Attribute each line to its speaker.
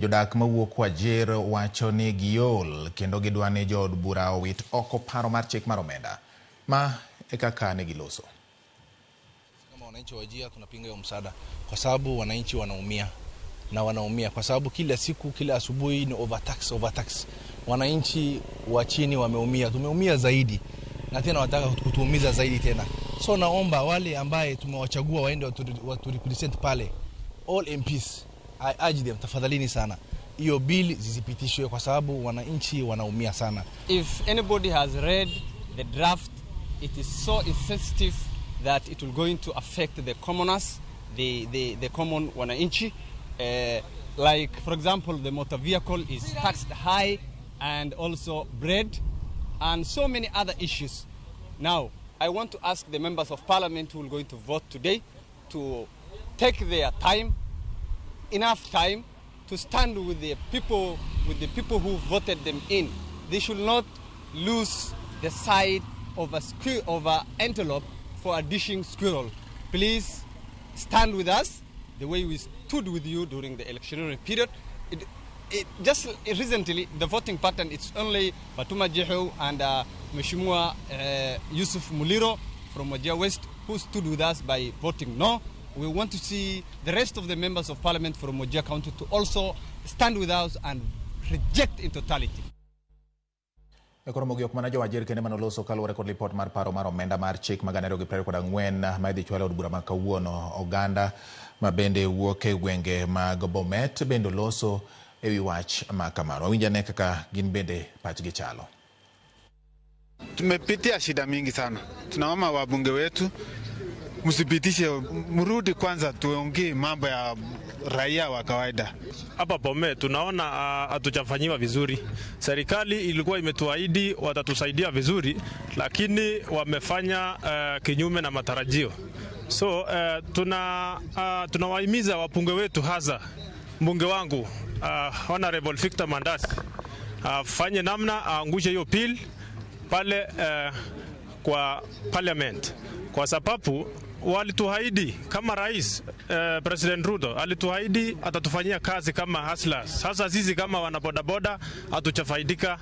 Speaker 1: Jodak mawuok Wajir wacho ni giol kendo gidwani jood bura owit oko paro mar chik mar omenda ma kaka ne giloso.
Speaker 2: Kama wananchi wa Wajir tunapinga hiyo msaada kwa sababu wananchi wanaumia kwa sababu kila siku kila asubuhi ni overtax. Wananchi wa chini tumeumia zaidi na tena wanataka kutuumiza zaidi tena. So naomba wale ambaye tumewachagua waende watu represent pale, all MPs, I urge them tafadhalini sana hiyo bill zisipitishwe kwa sababu wananchi wanaumia sana.
Speaker 3: If anybody has read the draft, it is so insensitive that it will going to affect the commoners, the common wananchi. Like for example, the motor vehicle is taxed high, and also bread and so many other issues. Now, I want to ask the members of parliament who are going to vote today to take their time, enough time, to stand with the people who voted them in. They should not lose the side of a antelope for a dishing squirrel. Please stand with us the way we stood with you during the electionary period. Just recently, the voting pattern, it's only Fatuma Jehu and Mheshimiwa Yusuf Muliro from Wajir West who stood with us by voting no. We want to see the rest of the members of parliament from Wajir County to also stand with us and reject in totality.
Speaker 1: Ekoromogi ok mana jo Wajir kende manoloso kaluwore kod report mar paro mar omenda mar chik maganero gi 24 ma idhi chwal od bura ma kawuono. Oganda ma bende wuok e gwenge mag Bomet bende loso ewi wach ma kamano. Awinjane kaka gin bende pachgi chalo.
Speaker 4: Tumepitia shida mingi sana. Tunaomba wabunge wetu msipitishe, mrudi kwanza tuongee mambo ya raia wa kawaida.
Speaker 5: Hapa Bomet tunaona hatujafanyiwa vizuri. Serikali ilikuwa imetuahidi watatusaidia vizuri, lakini wamefanya kinyume na matarajio. So tunawahimiza wabunge wetu, hasa mbunge wangu Honorable Victor Mandasi fanye namna aangushe hiyo bill pale kwa parliament, kwa sababu walituahidi kama rais President Ruto alituahidi atatufanyia kazi kama hustlers. Sasa sisi kama wanabodaboda hatujafaidika.